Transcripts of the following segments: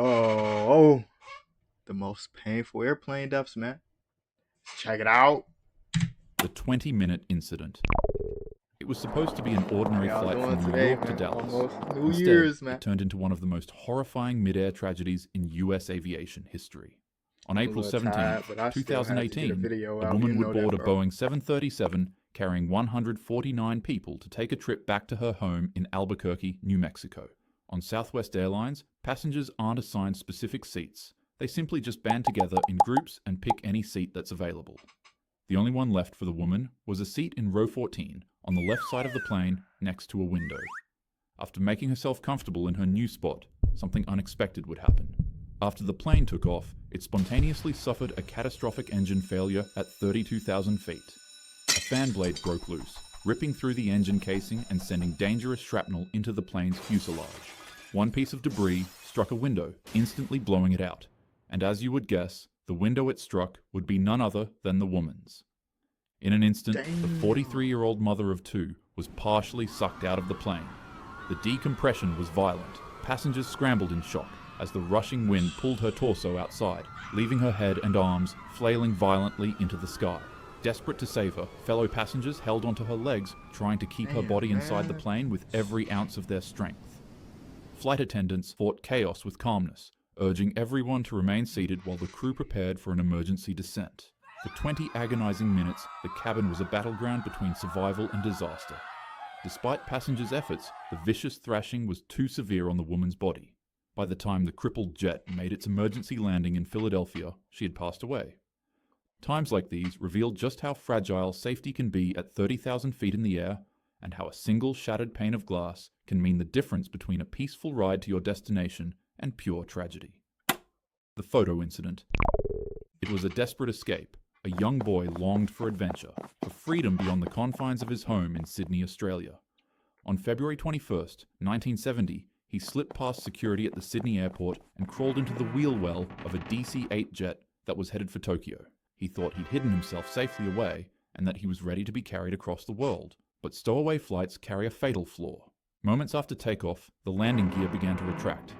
Oh, the most painful airplane deaths, man. Check it out. The 20-minute incident. It was supposed to be an How ordinary y'all flight doing from New today, York to man? Dallas. Almost New Instead, Year's, man. it turned into one of the most horrifying mid-air tragedies in U.S. aviation history. On I'm a April little 17, tired, but I still had to get a 2018, video a out. You woman would know that, board a bro. Boeing 737 carrying 149 people to take a trip back to her home in Albuquerque, New Mexico. On Southwest Airlines, passengers aren't assigned specific seats. They simply just band together in groups and pick any seat that's available. The only one left for the woman was a seat in row 14 on the left side of the plane next to a window. After making herself comfortable in her new spot, something unexpected would happen. After the plane took off, it spontaneously suffered a catastrophic engine failure at 32,000 feet. A fan blade broke loose, ripping through the engine casing and sending dangerous shrapnel into the plane's fuselage. One piece of debris struck a window, instantly blowing it out. And as you would guess, the window it struck would be none other than the woman's. In an instant, the 43-year-old mother of two was partially sucked out of the plane. The decompression was violent. Passengers scrambled in shock as the rushing wind pulled her torso outside, leaving her head and arms flailing violently into the sky. Desperate to save her, fellow passengers held onto her legs, trying to keep her body inside the plane with every ounce of their strength. Flight attendants fought chaos with calmness, urging everyone to remain seated while the crew prepared for an emergency descent. For 20 agonizing minutes, the cabin was a battleground between survival and disaster. Despite passengers' efforts, the vicious thrashing was too severe on the woman's body. By the time the crippled jet made its emergency landing in Philadelphia, she had passed away. Times like these revealed just how fragile safety can be at 30,000 feet in the air, and how a single shattered pane of glass can mean the difference between a peaceful ride to your destination and pure tragedy. The photo incident. It was a desperate escape. A young boy longed for adventure, for freedom beyond the confines of his home in Sydney, Australia. On February 21st, 1970, he slipped past security at the Sydney airport and crawled into the wheel well of a DC-8 jet that was headed for Tokyo. He thought he'd hidden himself safely away and that he was ready to be carried across the world. But stowaway flights carry a fatal flaw. Moments after takeoff, the landing gear began to retract.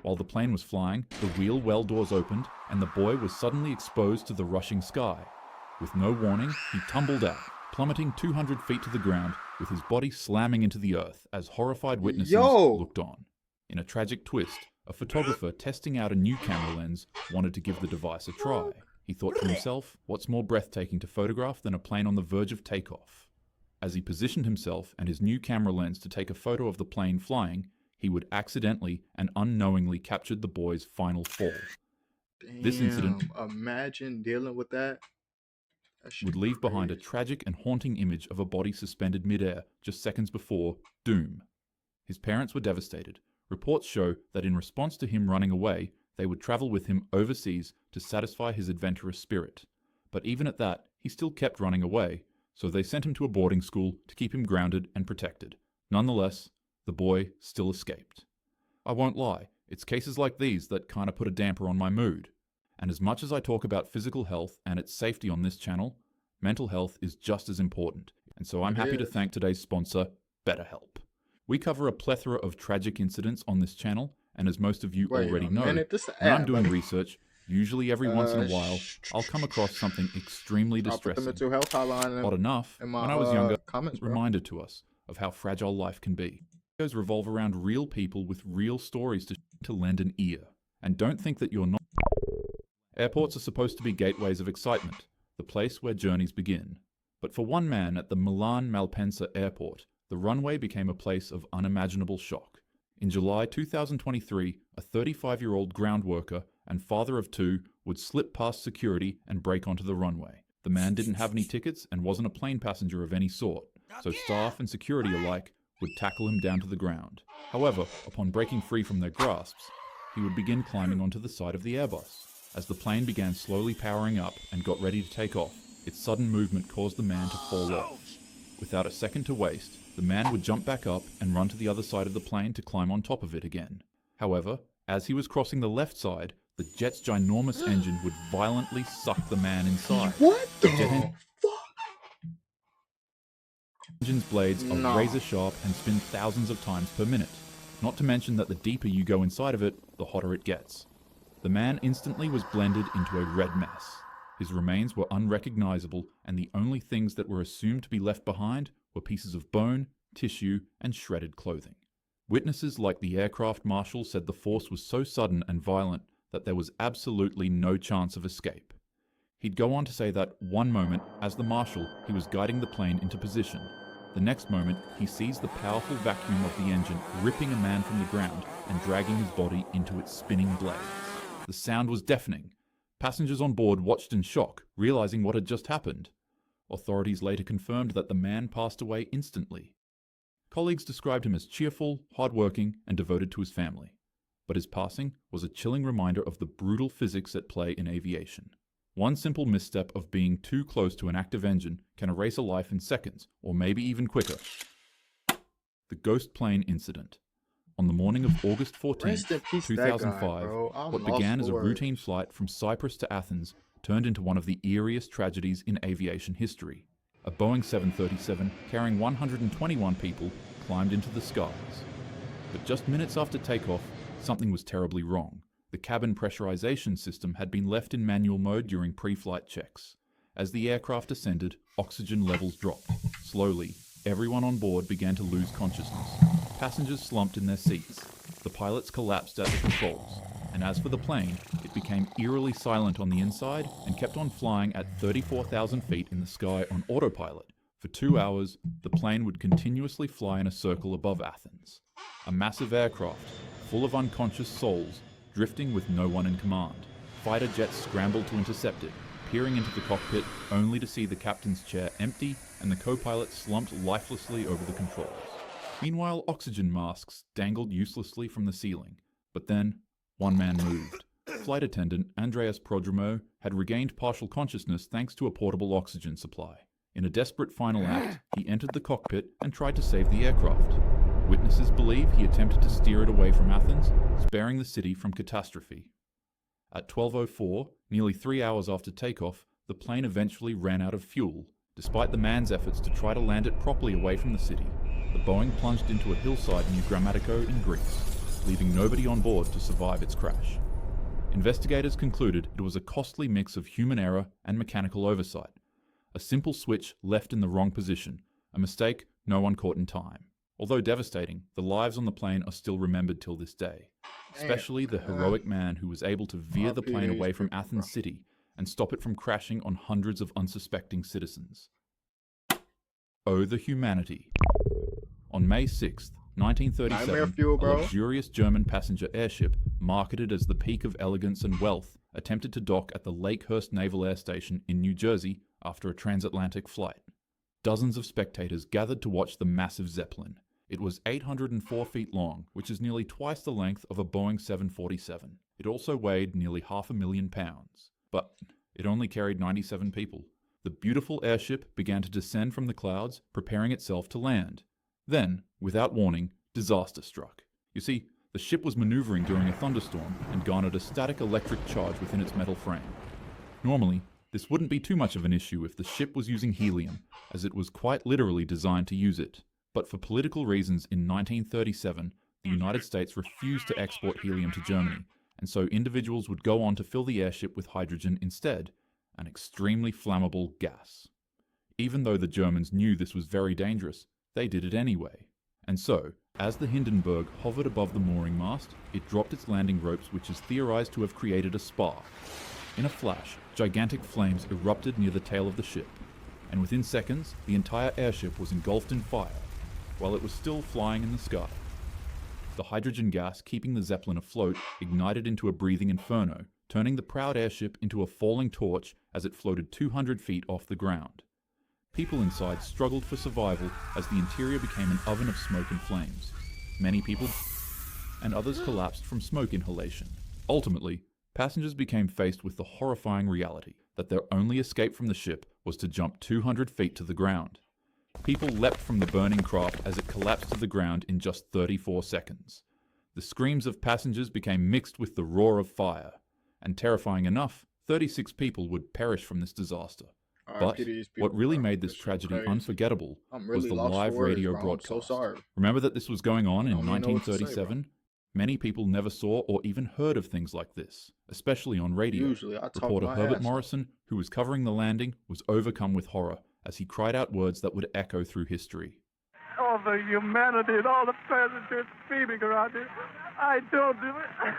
While the plane was flying, the wheel well doors opened, and the boy was suddenly exposed to the rushing sky. With no warning, he tumbled out, plummeting 200 feet to the ground, with his body slamming into the earth as horrified witnesses looked on. In a tragic twist, a photographer testing out a new camera lens wanted to give the device a try. He thought to himself, what's more breathtaking to photograph than a plane on the verge of takeoff? As he positioned himself and his new camera lens to take a photo of the plane flying, he would accidentally and unknowingly captured the boy's final fall. This incident imagine dealing with that. Would leave behind a tragic and haunting image of a body suspended midair just seconds before doom. His parents were devastated. Reports show that in response to him running away, they would travel with him overseas to satisfy his adventurous spirit. But even at that, he still kept running away, so they sent him to a boarding school to keep him grounded and protected. Nonetheless, the boy still escaped. I won't lie, it's cases like these that kinda put a damper on my mood. And as much as I talk about physical health and its safety on this channel, mental health is just as important. And so I'm happy to thank today's sponsor, BetterHelp. We cover a plethora of tragic incidents on this channel, and as most of you already know, when I'm doing research, usually every once in a while, I'll come across something extremely distressing. Odd enough, when I was younger, it was a reminder to us of how fragile life can be. Videos revolve around real people with real stories to lend an ear. And don't think that you're not. Airports are supposed to be gateways of excitement, the place where journeys begin. But for one man at the Milan Malpensa airport, the runway became a place of unimaginable shock. In July 2023, a 35-year-old ground worker and father of two would slip past security and break onto the runway. The man didn't have any tickets and wasn't a plane passenger of any sort, so staff and security alike would tackle him down to the ground. However, upon breaking free from their grasps, he would begin climbing onto the side of the Airbus. As the plane began slowly powering up and got ready to take off, its sudden movement caused the man to fall off. Without a second to waste, the man would jump back up and run to the other side of the plane to climb on top of it again. However, as he was crossing the left side, the jet's ginormous engine would violently suck the man inside. What the fuck? Engine's blades are razor sharp and spin thousands of times per minute. Not to mention that the deeper you go inside of it, the hotter it gets. The man instantly was blended into a red mess. His remains were unrecognizable, and the only things that were assumed to be left behind were pieces of bone, tissue, and shredded clothing. Witnesses like the aircraft marshal said the force was so sudden and violent that there was absolutely no chance of escape. He'd go on to say that one moment, as the marshal, he was guiding the plane into position. The next moment, he sees the powerful vacuum of the engine ripping a man from the ground and dragging his body into its spinning blades. The sound was deafening. Passengers on board watched in shock, realizing what had just happened. Authorities later confirmed that the man passed away instantly. Colleagues described him as cheerful, hardworking, and devoted to his family. But his passing was a chilling reminder of the brutal physics at play in aviation. One simple misstep of being too close to an active engine can erase a life in seconds, or maybe even quicker. The Ghost Plane Incident. On the morning of August 14, Rest in peace, that 2005, guy, bro. I'm what lost began as a for words. routine flight from Cyprus to Athens turned into one of the eeriest tragedies in aviation history. A Boeing 737 carrying 121 people climbed into the skies. But just minutes after takeoff, something was terribly wrong. The cabin pressurization system had been left in manual mode during pre-flight checks. As the aircraft ascended, oxygen levels dropped. Slowly, everyone on board began to lose consciousness. Passengers slumped in their seats. The pilots collapsed at the controls. And as for the plane, it became eerily silent on the inside and kept on flying at 34,000 feet in the sky on autopilot. For 2 hours, the plane would continuously fly in a circle above Athens. A massive aircraft, full of unconscious souls, drifting with no one in command. Fighter jets scrambled to intercept it, peering into the cockpit only to see the captain's chair empty and the co-pilot slumped lifelessly over the controls. Meanwhile, oxygen masks dangled uselessly from the ceiling. But then, one man moved. Flight attendant Andreas Prodromou had regained partial consciousness thanks to a portable oxygen supply. In a desperate final act, he entered the cockpit and tried to save the aircraft. Witnesses believe he attempted to steer it away from Athens, sparing the city from catastrophe. At 12:04, nearly 3 hours after takeoff, the plane eventually ran out of fuel. Despite the man's efforts to try to land it properly away from the city, the Boeing plunged into a hillside near Grammatico in Greece, leaving nobody on board to survive its crash. Investigators concluded it was a costly mix of human error and mechanical oversight. A simple switch left in the wrong position, a mistake no one caught in time. Although devastating, the lives on the plane are still remembered till this day, especially the heroic man who was able to veer the plane away from Athens City and stop it from crashing on hundreds of unsuspecting citizens. Oh, the humanity. On May 6th, 1937, Nightmare fuel, a bro. luxurious German passenger airship, marketed as the peak of elegance and wealth, attempted to dock at the Lakehurst Naval Air Station in New Jersey after a transatlantic flight. Dozens of spectators gathered to watch the massive Zeppelin. It was 804 feet long, which is nearly twice the length of a Boeing 747. It also weighed nearly 500,000 pounds. But it only carried 97 people. The beautiful airship began to descend from the clouds, preparing itself to land. Then, without warning, disaster struck. You see, the ship was maneuvering during a thunderstorm and garnered a static electric charge within its metal frame. Normally, this wouldn't be too much of an issue if the ship was using helium, as it was quite literally designed to use it. But for political reasons in 1937, the United States refused to export helium to Germany, and so individuals would go on to fill the airship with hydrogen instead, an extremely flammable gas. Even though the Germans knew this was very dangerous, they did it anyway. And so, as the Hindenburg hovered above the mooring mast, it dropped its landing ropes, which is theorized to have created a spark. In a flash, gigantic flames erupted near the tail of the ship, and within seconds, the entire airship was engulfed in fire, while it was still flying in the sky. The hydrogen gas keeping the Zeppelin afloat ignited into a breathing inferno, turning the proud airship into a falling torch as it floated 200 feet off the ground. People inside struggled for survival as the interior became an oven of smoke and flames. Many people and others collapsed from smoke inhalation. Ultimately, passengers became faced with the horrifying reality that their only escape from the ship was to jump 200 feet to the ground. People leapt from the burning craft as it collapsed to the ground in just 34 seconds. The screams of passengers became mixed with the roar of fire, and terrifying enough, 36 people would perish from this disaster. But RIP to these what people, really bro. made this This shit tragedy crazy. unforgettable I'm was really the lost for live words, radio bro. I'm so broadcast. sorry. Remember that this was going on I in don't even know what to say, bro. 1937? Many people never saw or even heard of things like this, especially on radio. Usually, I talk Reporter my Herbert ass off. Morrison, who was covering the landing, was overcome with horror as he cried out words that would echo through history. All the humanity and all the presidents screaming around here. I don't do it.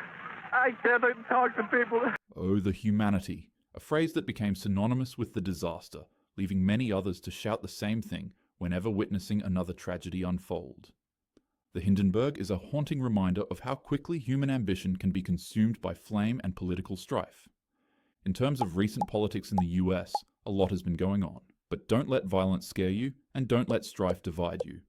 I can't talk to people. Oh, the humanity, a phrase that became synonymous with the disaster, leaving many others to shout the same thing whenever witnessing another tragedy unfold. The Hindenburg is a haunting reminder of how quickly human ambition can be consumed by flame and political strife. In terms of recent politics in the US, a lot has been going on, but don't let violence scare you and don't let strife divide you.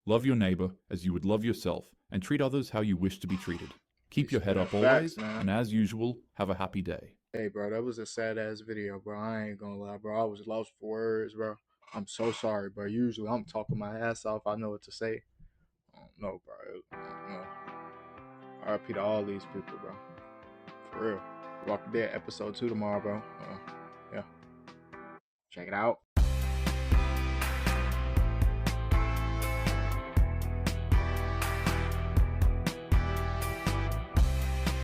Love your neighbor as you would love yourself and treat others how you wish to be treated. Keep your head up always, and as usual, have a happy day. Hey, bro, that was a sad-ass video, bro. I ain't gonna lie, bro. I was lost for words, bro. I'm so sorry, bro. Usually, I'm talking my ass off. I know what to say. I don't know, bro. I don't know. RIP to all these people, bro. For real. Walking Dead episode 2 tomorrow, bro. Yeah. Check it out.